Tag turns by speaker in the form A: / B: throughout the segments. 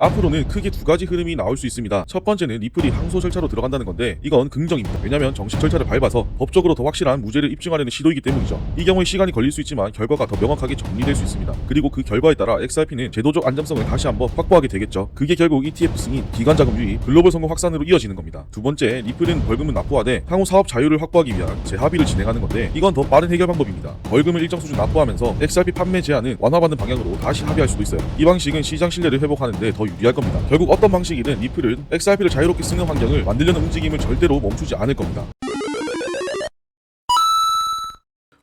A: 앞으로는 크게 두 가지 흐름이 나올 수 있습니다. 첫 번째는 리플이 항소 절차로 들어간다는 건데 이건 긍정입니다. 왜냐면 정식 절차를 밟아서 법적으로 더 확실한 무죄를 입증하려는 시도이기 때문이죠. 이 경우에 시간이 걸릴 수 있지만 결과가 더 명확하게 정리될 수 있습니다. 그리고 그 결과에 따라 XRP는 제도적 안정성을 다시 한번 확보하게 되겠죠. 그게 결국 ETF 승인, 기관 자금 유입, 글로벌 성공 확산으로 이어지는 겁니다. 두 번째, 리플은 벌금은 납부하되 향후 사업 자유를 확보하기 위한 재합의를 진행하는 건데 이건 더 빠른 해결 방법입니다. 벌금을 일정 수준 납부하면서 XRP 판매 제한은 완화받는 방향으로 다시 합의할 수도 있어요. 이 방식은 시장 신뢰를 회복하는 데 더 유리할 겁니다. 결국 어떤 방식이든 리플은 XRP를 자유롭게 쓰는 환경을 만들려는 움직임을 절대로 멈추지 않을 겁니다.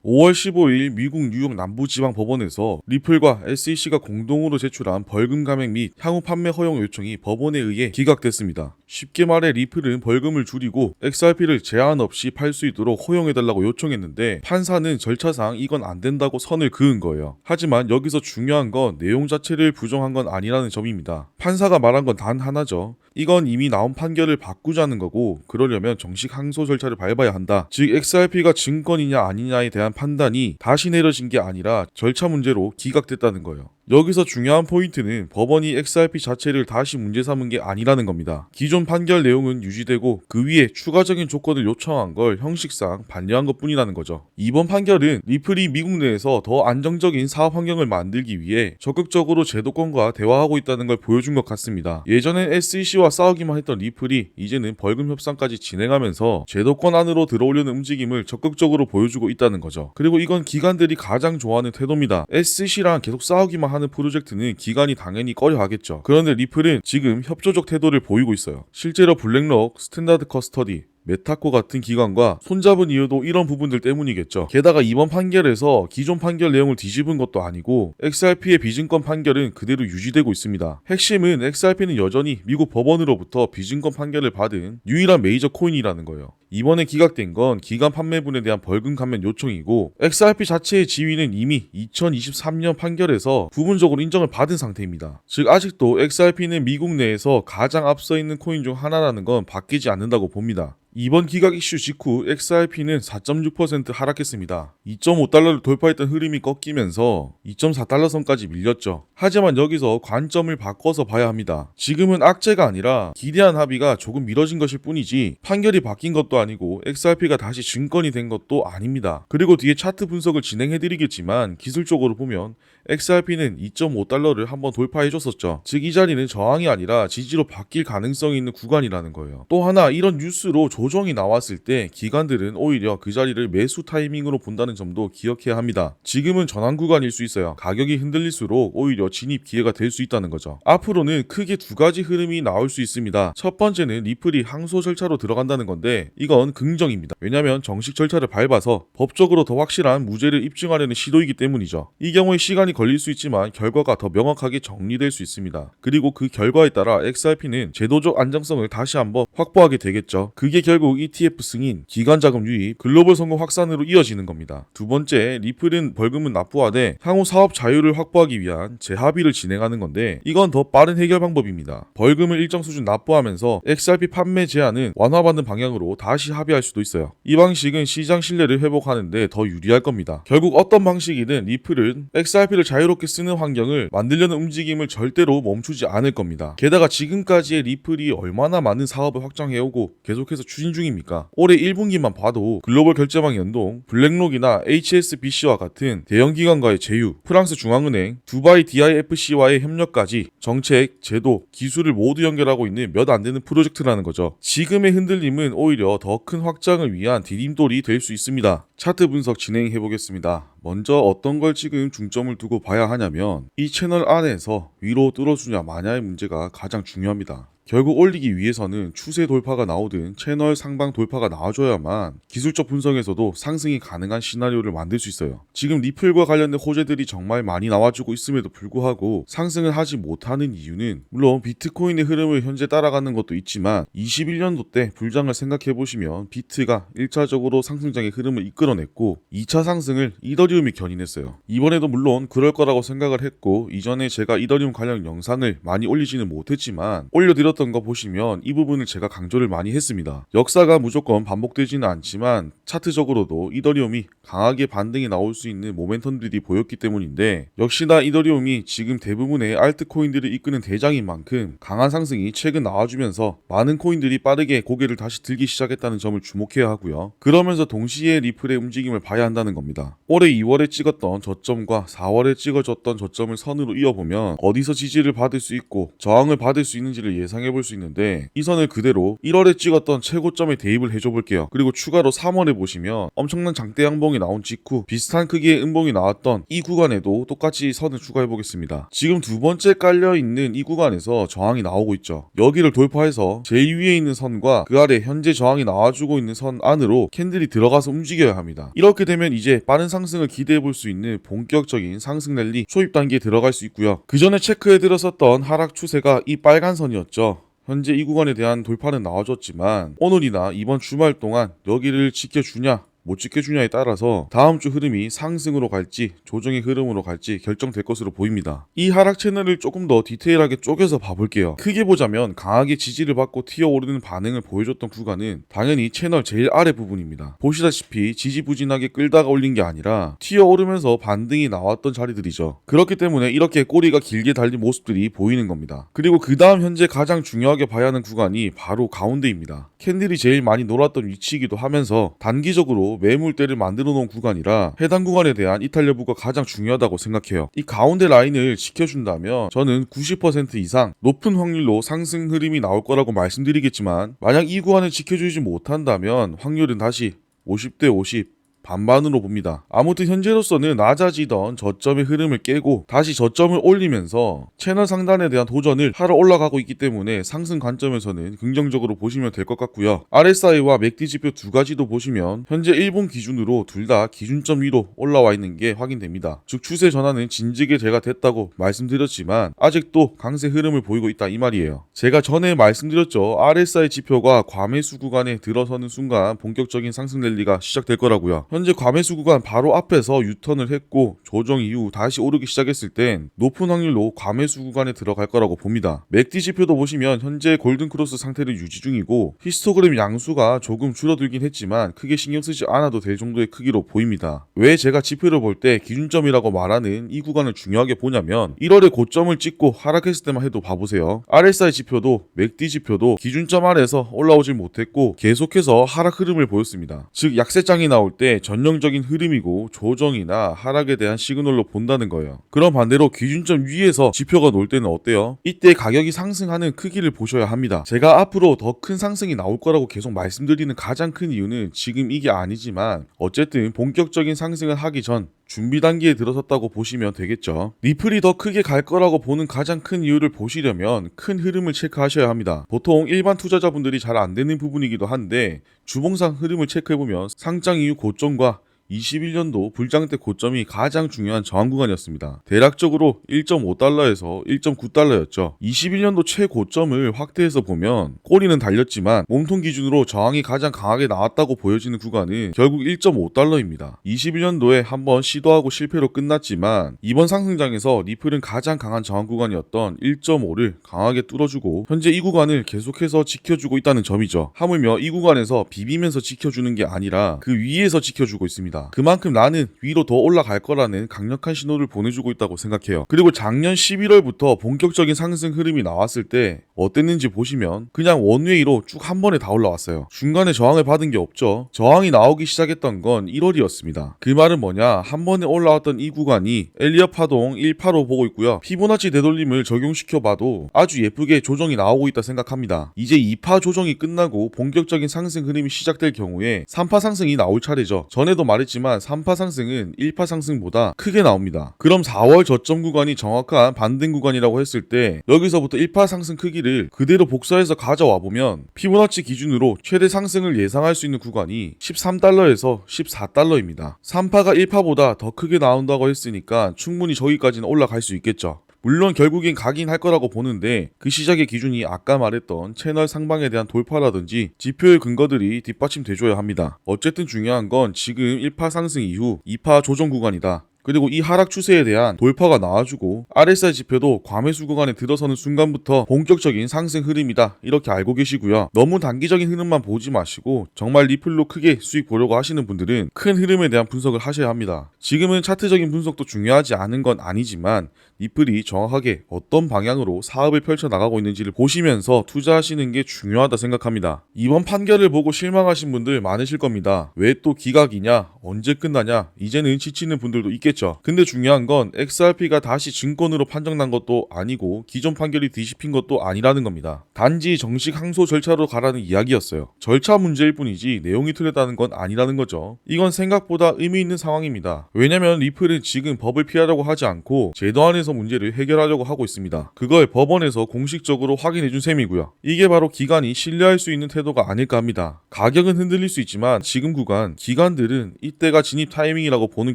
A: 5월 15일 미국 뉴욕 남부지방법원에서 리플과 SEC가 공동으로 제출한 벌금 감액 및 향후 판매 허용 요청이 법원에 의해 기각됐습니다. 쉽게 말해 리플은 벌금을 줄이고 XRP를 제한 없이 팔 수 있도록 허용해달라고 요청했는데 판사는 절차상 이건 안 된다고 선을 그은 거예요. 하지만 여기서 중요한 건 내용 자체를 부정한 건 아니라는 점입니다. 판사가 말한 건 단 하나죠. 이건 이미 나온 판결을 바꾸자는 거고 그러려면 정식 항소 절차를 밟아야 한다. 즉 XRP가 증권이냐 아니냐에 대한 판단이 다시 내려진 게 아니라 절차 문제로 기각됐다는 거예요. 여기서 중요한 포인트는 법원이 XRP 자체를 다시 문제 삼은 게 아니라는 겁니다. 기존 판결 내용은 유지되고 그 위에 추가적인 조건을 요청한 걸 형식상 반려한 것뿐이라는 거죠. 이번 판결은 리플이 미국 내에서 더 안정적인 사업 환경을 만들기 위해 적극적으로 제도권과 대화하고 있다는 걸 보여준 것 같습니다. 예전엔 SEC와 싸우기만 했던 리플이 이제는 벌금 협상까지 진행하면서 제도권 안으로 들어오려는 움직임을 적극적으로 보여주고 있다는 거죠. 그리고 이건 기관들이 가장 좋아하는 태도입니다. SEC랑 계속 싸우기만 하는 프로젝트는 기관이 당연히 꺼려하겠죠. 그런데 리플은 지금 협조적 태도를 보이고 있어요. 실제로 블랙록, 스탠다드 커스터디, 메타코 같은 기관과 손잡은 이유도 이런 부분들 때문이겠죠. 게다가 이번 판결에서 기존 판결 내용을 뒤집은 것도 아니고 XRP의 비증권 판결은 그대로 유지되고 있습니다. 핵심은 XRP는 여전히 미국 법원으로부터 비증권 판결을 받은 유일한 메이저 코인이라는 거예요. 이번에 기각된 건 기간 판매분에 대한 벌금 감면 요청이고 XRP 자체의 지위는 이미 2023년 판결에서 부분적으로 인정을 받은 상태입니다. 즉 아직도 XRP는 미국 내에서 가장 앞서 있는 코인 중 하나라는 건 바뀌지 않는다고 봅니다. 이번 기각 이슈 직후 XRP는 4.6% 하락했습니다. 2.5달러를 돌파했던 흐름이 꺾이면서 2.4달러 선까지 밀렸죠. 하지만 여기서 관점을 바꿔서 봐야 합니다. 지금은 악재가 아니라 기대한 합의가 조금 미뤄진 것일 뿐이지 판결이 바뀐 것도 아니고 XRP가 다시 증권이 된 것도 아닙니다. 그리고 뒤에 차트 분석을 진행해드리겠지만 기술적으로 보면 XRP는 2.5달러를 한번 돌파해줬었죠. 즉 이 자리는 저항이 아니라 지지로 바뀔 가능성이 있는 구간이라는 거예요. 또 하나 이런 뉴스로 조정이 나왔을 때 기관들은 오히려 그 자리를 매수 타이밍으로 본다는 점도 기억해야 합니다. 지금은 전환 구간일 수 있어요. 가격이 흔들릴수록 오히려 진입 기회가 될 수 있다는 거죠. 앞으로는 크게 두 가지 흐름이 나올 수 있습니다. 첫 번째는 리플이 항소 절차로 들어간다는 건데 이건 긍정입니다. 왜냐면 정식 절차를 밟아서 법적으로 더 확실한 무죄를 입증하려는 시도이기 때문이죠. 이 경우에 시간이 걸릴 수 있지만 결과가 더 명확하게 정리될 수 있습니다. 그리고 그 결과에 따라 XRP는 제도적 안정성을 다시 한번 확보하게 되겠죠. 그게 결국 ETF 승인, 기관 자금 유입, 글로벌 성공 확산으로 이어지는 겁니다. 두 번째, 리플은 벌금은 납부하되 향후 사업 자유를 확보하기 위한 재합의를 진행하는 건데 이건 더 빠른 해결 방법입니다. 벌금을 일정 수준 납부하면서 XRP 판매 제한은 완화받는 방향으로 다시 합의할 수도 있어요. 이 방식은 시장 신뢰를 회복하는 데 더 유리할 겁니다. 결국 어떤 방식이든 리플은 XRP를 자유롭게 쓰는 환경을 만들려는 움직임을 절대로 멈추지 않을 겁니다. 게다가 지금까지의 리플이 얼마나 많은 사업을 확장해오고 계속해서 추진 중입니까? 올해 1분기만 봐도 글로벌 결제망 연동, 블랙록이나 HSBC와 같은 대형 기관과의 제휴, 프랑스 중앙은행, 두바이 DIFC와의 협력까지 정책, 제도, 기술을 모두 연결하고 있는 몇 안 되는 프로젝트라는 거죠. 지금의 흔들림은 오히려 더 큰 확장을 위한 디딤돌이 될 수 있습니다. 차트 분석 진행해 보겠습니다. 먼저 어떤 걸 지금 중점을 두고 봐야 하냐면 이 채널 안에서 위로 뚫어주냐 마냐의 문제가 가장 중요합니다. 결국 올리기 위해서는 추세 돌파가 나오든 채널 상방 돌파가 나와줘야만 기술적 분석에서도 상승이 가능한 시나리오를 만들 수 있어요. 지금 리플과 관련된 호재들이 정말 많이 나와주고 있음에도 불구하고 상승을 하지 못하는 이유는 물론 비트코인의 흐름을 현재 따라가는 것도 있지만 21년도 때 불장을 생각해보시면 비트가 1차적으로 상승장의 흐름을 이끌어냈고 2차 상승을 이더리움이 견인했어요. 이번에도 물론 그럴 거라고 생각을 했고 이전에 제가 이더리움 관련 영상을 많이 올리지는 못했지만 올려드렸던 찍었던 거 보시면 이 부분을 제가 강조를 많이 했습니다. 역사가 무조건 반복되지는 않지만 차트적으로도 이더리움이 강하게 반등이 나올 수 있는 모멘텀들이 보였기 때문인데, 역시나 이더리움이 지금 대부분의 알트코인들을 이끄는 대장인 만큼 강한 상승이 최근 나와주면서 많은 코인들이 빠르게 고개를 다시 들기 시작했다는 점을 주목해야 하고요. 그러면서 동시에 리플의 움직임을 봐야 한다는 겁니다. 올해 2월에 찍었던 저점과 4월에 찍어줬던 저점을 선으로 이어보면 어디서 지지를 받을 수 있고 저항을 받을 수 있는지를 예상해 볼 수 있는데, 이 선을 그대로 1월에 찍었던 최고점에 대입을 해줘 볼게요. 그리고 추가로 3월에 보시면 엄청난 장대 양봉이 나온 직후 비슷한 크기의 음봉이 나왔던 이 구간에도 똑같이 선을 추가해 보겠습니다. 지금 두 번째 깔려 있는 이 구간에서 저항이 나오고 있죠. 여기를 돌파해서 제일 위에 있는 선과 그 아래 현재 저항이 나와주고 있는 선 안으로 캔들이 들어가서 움직여야 합니다. 이렇게 되면 이제 빠른 상승을 기대해 볼 수 있는 본격적인 상승 랠리 초입 단계에 들어갈 수 있고요. 그 전에 체크해 드렸었던 하락 추세가 이 빨간 선이었죠. 현재 이 구간에 대한 돌파는 나와줬지만 오늘이나 이번 주말 동안 여기를 지켜주냐 못 지켜주냐에 따라서 다음 주 흐름이 상승으로 갈지 조정의 흐름으로 갈지 결정될 것으로 보입니다. 이 하락 채널을 조금 더 디테일하게 쪼개서 봐볼게요. 크게 보자면 강하게 지지를 받고 튀어오르는 반응을 보여줬던 구간은 당연히 채널 제일 아래 부분입니다. 보시다시피 지지부진하게 끌다가 올린 게 아니라 튀어오르면서 반등이 나왔던 자리들이죠. 그렇기 때문에 이렇게 꼬리가 길게 달린 모습들이 보이는 겁니다. 그리고 그 다음 현재 가장 중요하게 봐야 하는 구간이 바로 가운데입니다. 캔들이 제일 많이 놀았던 위치이기도 하면서 단기적으로 매물대를 만들어 놓은 구간이라 해당 구간에 대한 이탈 여부가 가장 중요하다고 생각해요. 이 가운데 라인을 지켜준다면 저는 90% 이상 높은 확률로 상승 흐름이 나올 거라고 말씀드리겠지만, 만약 이 구간을 지켜주지 못한다면 확률은 다시 50대 50 반반으로 봅니다. 아무튼 현재로서는 낮아지던 저점의 흐름을 깨고 다시 저점을 올리면서 채널 상단에 대한 도전을 하러 올라가고 있기 때문에 상승 관점에서는 긍정적으로 보시면 될 것 같고요. RSI와 맥디 지표 두 가지도 보시면 현재 일본 기준으로 둘 다 기준점 위로 올라와 있는 게 확인됩니다. 즉 추세 전환은 진즉에 제가 됐다고 말씀드렸지만 아직도 강세 흐름을 보이고 있다 이 말이에요. 제가 전에 말씀드렸죠. RSI 지표가 과매수 구간에 들어서는 순간 본격적인 상승 랠리가 시작될 거라고요. 현재 과매수 구간 바로 앞에서 유턴을 했고 조정 이후 다시 오르기 시작했을 땐 높은 확률로 과매수 구간에 들어갈 거라고 봅니다. 맥디 지표도 보시면 현재 골든크로스 상태를 유지 중이고 히스토그램 양수가 조금 줄어들긴 했지만 크게 신경 쓰지 않아도 될 정도의 크기로 보입니다. 왜 제가 지표를 볼 때 기준점이라고 말하는 이 구간을 중요하게 보냐면 1월에 고점을 찍고 하락했을 때만 해도 봐보세요. RSI 지표도 맥디 지표도 기준점 아래에서 올라오질 못했고 계속해서 하락 흐름을 보였습니다. 즉 약세장이 나올 때 전형적인 흐름이고 조정이나 하락에 대한 시그널로 본다는 거예요. 그럼 반대로 기준점 위에서 지표가 놀 때는 어때요? 이때 가격이 상승하는 크기를 보셔야 합니다. 제가 앞으로 더 큰 상승이 나올 거라고 계속 말씀드리는 가장 큰 이유는 지금 이게 아니지만 어쨌든 본격적인 상승을 하기 전 준비 단계에 들어섰다고 보시면 되겠죠. 리플이 더 크게 갈 거라고 보는 가장 큰 이유를 보시려면 큰 흐름을 체크하셔야 합니다. 보통 일반 투자자분들이 잘 안 되는 부분이기도 한데 주봉상 흐름을 체크해보면 상장 이후 고점과 21년도 불장 때 고점이 가장 중요한 저항 구간이었습니다. 대략적으로 1.5달러에서 1.9달러였죠. 21년도 최고점을 확대해서 보면 꼬리는 달렸지만 몸통 기준으로 저항이 가장 강하게 나왔다고 보여지는 구간은 결국 1.5달러입니다. 21년도에 한번 시도하고 실패로 끝났지만 이번 상승장에서 리플은 가장 강한 저항 구간이었던 1.5를 강하게 뚫어주고 현재 이 구간을 계속해서 지켜주고 있다는 점이죠. 하물며 이 구간에서 비비면서 지켜주는 게 아니라 그 위에서 지켜주고 있습니다. 그만큼 나는 위로 더 올라갈 거라는 강력한 신호를 보내주고 있다고 생각해요. 그리고 작년 11월부터 본격적인 상승 흐름이 나왔을 때 어땠는지 보시면 그냥 원웨이로 쭉 한 번에 다 올라왔어요. 중간에 저항을 받은 게 없죠. 저항이 나오기 시작했던 건 1월이었습니다. 그 말은 뭐냐, 한 번에 올라왔던 이 구간이 엘리엇 파동 1파로 보고 있고요. 피보나치 되돌림을 적용시켜봐도 아주 예쁘게 조정이 나오고 있다 생각합니다. 이제 2파 조정이 끝나고 본격적인 상승 흐름이 시작될 경우에 3파 상승이 나올 차례죠. 전에도 말했지만 3파 상승은 1파 상승보다 크게 나옵니다. 그럼 4월 저점 구간이 정확한 반등 구간이라고 했을 때 여기서부터 1파 상승 크기를 그대로 복사해서 가져와 보면 피보나치 기준으로 최대 상승을 예상할 수 있는 구간이 13달러에서 14달러입니다. 3파가 1파보다 더 크게 나온다고 했으니까 충분히 저기까지는 올라갈 수 있겠죠. 물론 결국엔 가긴 할 거라고 보는데 그 시작의 기준이 아까 말했던 채널 상방에 대한 돌파라든지 지표의 근거들이 뒷받침돼줘야 합니다. 어쨌든 중요한 건 지금 1파 상승 이후 2파 조정 구간이다. 그리고 이 하락 추세에 대한 돌파가 나와주고 RSI 지표도 과매수 구간에 들어서는 순간부터 본격적인 상승 흐름이다 이렇게 알고 계시고요. 너무 단기적인 흐름만 보지 마시고 정말 리플로 크게 수익 보려고 하시는 분들은 큰 흐름에 대한 분석을 하셔야 합니다. 지금은 차트적인 분석도 중요하지 않은 건 아니지만 리플이 정확하게 어떤 방향으로 사업을 펼쳐나가고 있는지를 보시면서 투자하시는 게 중요하다 생각합니다. 이번 판결을 보고 실망하신 분들 많으실 겁니다. 왜 또 기각이냐? 언제 끝나냐? 이제는 지치는 분들도 있겠죠. 근데 중요한 건 XRP가 다시 증권으로 판정난 것도 아니고 기존 판결이 뒤집힌 것도 아니라는 겁니다. 단지 정식 항소 절차로 가라는 이야기였어요. 절차 문제일 뿐이지 내용이 틀렸다는 건 아니라는 거죠. 이건 생각보다 의미 있는 상황입니다. 왜냐면 리플은 지금 법을 피하려고 하지 않고 제도 안에서 문제를 해결하려고 하고 있습니다. 그걸 법원에서 공식적으로 확인해준 셈이고요. 이게 바로 기관이 신뢰할 수 있는 태도가 아닐까 합니다. 가격은 흔들릴 수 있지만 지금 구간 기관들은 이때가 진입 타이밍이라고 보는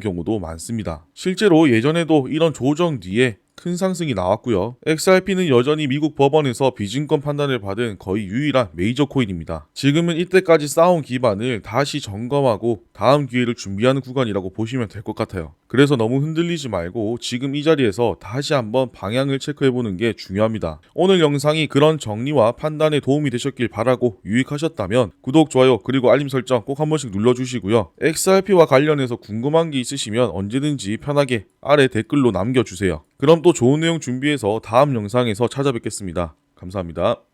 A: 경우도 많습니다. 실제로 예전에도 이런 조정 뒤에 큰 상승이 나왔고요. XRP는 여전히 미국 법원에서 비증권 판단을 받은 거의 유일한 메이저 코인입니다. 지금은 이때까지 쌓아온 기반을 다시 점검하고 다음 기회를 준비하는 구간이라고 보시면 될 것 같아요. 그래서 너무 흔들리지 말고 지금 이 자리에서 다시 한번 방향을 체크해보는 게 중요합니다. 오늘 영상이 그런 정리와 판단에 도움이 되셨길 바라고 유익하셨다면 구독, 좋아요 그리고 알림 설정 꼭 한 번씩 눌러주시고요. XRP와 관련해서 궁금한 게 있으시면 언제든지 편하게 아래 댓글로 남겨주세요. 그럼 또 좋은 내용 준비해서 다음 영상에서 찾아뵙겠습니다. 감사합니다.